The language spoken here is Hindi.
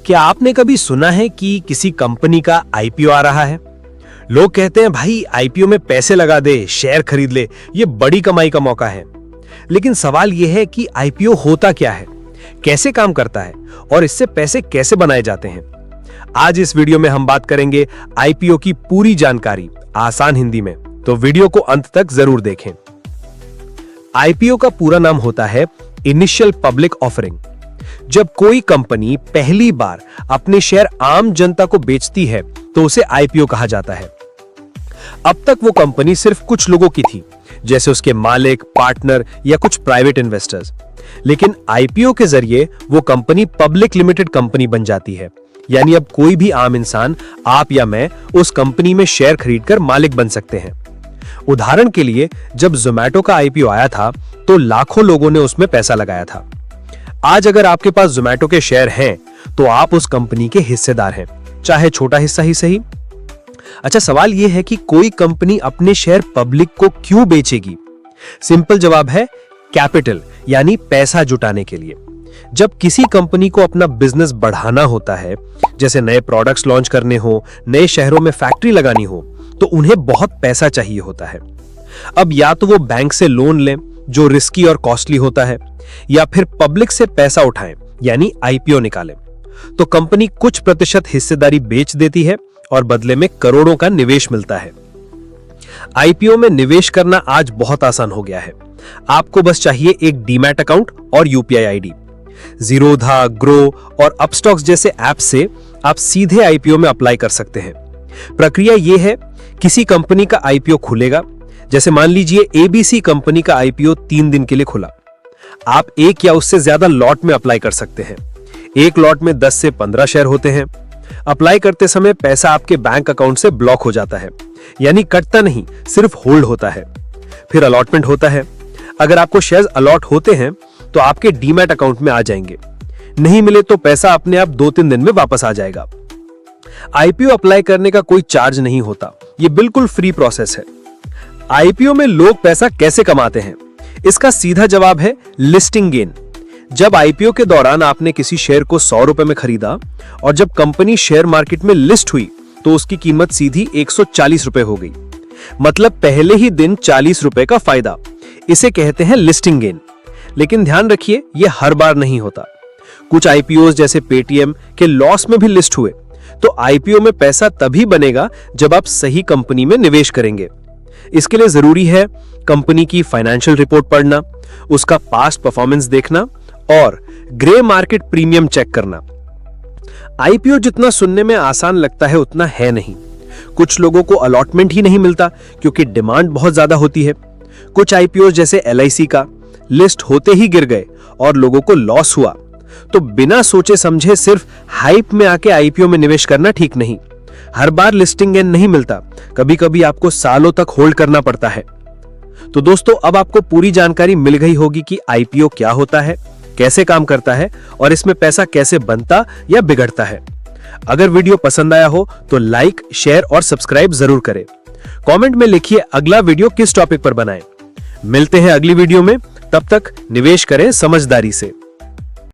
क्या आपने कभी सुना है कि किसी कंपनी का आईपीओ आ रहा है? लोग कहते हैं भाई आईपीओ में पैसे लगा दे, शेयर खरीद ले, ये बड़ी कमाई का मौका है। लेकिन सवाल यह है कि आईपीओ होता क्या है, कैसे काम करता है और इससे पैसे कैसे बनाए जाते हैं। आज इस वीडियो में हम बात करेंगे आईपीओ की पूरी जानकारी आसान हिंदी में, तो वीडियो को अंत तक जरूर देखें। आईपीओ का पूरा नाम होता है इनिशियल पब्लिक ऑफरिंग। जब कोई कंपनी पहली बार अपने शेयर आम जनता को बेचती है तो उसे आईपीओ कहा जाता है। अब तक वो कंपनी सिर्फ कुछ लोगों की थी, जैसे उसके मालिक, पार्टनर या कुछ प्राइवेट इन्वेस्टर्स। लेकिन आईपीओ के जरिए वो कंपनी पब्लिक लिमिटेड कंपनी बन जाती है, यानी अब कोई भी आम इंसान, आप या मैं, उस कंपनी में शेयर खरीदकर मालिक बन सकते हैं। उदाहरण के लिए, जब जोमैटो का आईपीओ आया था तो लाखों लोगों ने उसमें पैसा लगाया था। आज अगर आपके पास जोमैटो के शेयर हैं तो आप उस कंपनी के हिस्सेदार हैं, चाहे छोटा हिस्सा ही सही। अच्छा, सवाल यह है कि कोई कंपनी अपने शेयर पब्लिक को क्यों बेचेगी? सिंपल जवाब है कैपिटल, यानी पैसा जुटाने के लिए। जब किसी कंपनी को अपना बिजनेस बढ़ाना होता है, जैसे नए प्रोडक्ट्स लॉन्च करने हो, नए शहरों में फैक्ट्री लगानी हो, तो उन्हें बहुत पैसा चाहिए होता है। अब या तो वो बैंक से लोन लें, जो रिस्की और कॉस्टली होता है, या फिर पब्लिक से पैसा उठाएं, यानी आईपीओ निकालें। तो कंपनी कुछ प्रतिशत हिस्सेदारी बेच देती है और बदले में करोड़ों का निवेश मिलता है। आईपीओ में निवेश करना आज बहुत आसान हो गया है। आपको बस चाहिए एक डीमैट अकाउंट और यूपीआई आईडी। जीरोधा, ग्रो और अपस्टॉक्स जैसे ऐप से आप सीधे आईपीओ में अप्लाई कर सकते हैं। प्रक्रिया यह है, किसी कंपनी का आईपीओ खुलेगा, जैसे मान लीजिए एबीसी कंपनी का आईपीओ 3 दिन के लिए खुला। आप एक या उससे ज्यादा लॉट में अप्लाई कर सकते हैं। एक लॉट में 10 से 15 शेयर होते हैं। अप्लाई करते समय पैसा आपके बैंक अकाउंट से ब्लॉक हो जाता है, यानी कटता नहीं, सिर्फ होल्ड होता है। फिर अलॉटमेंट होता है। अगर आपको शेयर्स अलॉट होते हैं तो आपके डीमैट अकाउंट में आ जाएंगे। नहीं मिले तो पैसा अपने आप 2-3 दिन में वापस आ जाएगा। आईपीओ अप्लाई करने का कोई चार्ज नहीं होता, यह बिल्कुल फ्री प्रोसेस है। आईपीओ में लोग पैसा कैसे कमाते हैं? इसका सीधा जवाब है लिस्टिंग गेन। जब आईपीओ के दौरान आपने किसी शेयर को 100 रुपए में खरीदा और जब कंपनी शेयर मार्केट में लिस्ट हुई तो उसकी कीमत सीधी 140 रुपए हो गई। मतलब पहले ही दिन 40 रुपए का फायदा। इसे कहते हैं लिस्टिंग गेन। लेकिन ध्यान रखिए, यह हर बार नहीं होता। कुछ आईपीओ जैसे पेटीएम के लॉस में भी लिस्ट हुए। तो आईपीओ में पैसा तभी बनेगा जब आप सही कंपनी में निवेश करेंगे। इसके लिए जरूरी है कंपनी की फाइनेंशियल रिपोर्ट पढ़ना, उसका पास्ट परफॉर्मेंस देखना और ग्रे मार्केट प्रीमियम चेक करना। आईपीओ जितना सुनने में आसान लगता है उतना है नहीं। कुछ लोगों को अलॉटमेंट ही नहीं मिलता क्योंकि डिमांड बहुत ज्यादा होती है। कुछ आईपीओ जैसे एलआईसी का लिस्ट होते ही गिर गए और लोगों को लॉस हुआ। तो बिना सोचे समझे सिर्फ हाइप में आके आईपीओ में निवेश करना ठीक नहीं। हर बार लिस्टिंग गेन नहीं मिलता, कभी कभी आपको सालों तक होल्ड करना पड़ता है। तो दोस्तों, अब आपको पूरी जानकारी मिल गई होगी कि आईपीओ क्या होता है, कैसे काम करता है और इसमें पैसा कैसे बनता या बिगड़ता है। अगर वीडियो पसंद आया हो तो लाइक, शेयर और सब्सक्राइब जरूर करें। कमेंट में लिखिए अगला वीडियो किस टॉपिक पर बनाएं। मिलते हैं अगली वीडियो में, तब तक निवेश करें समझदारी से।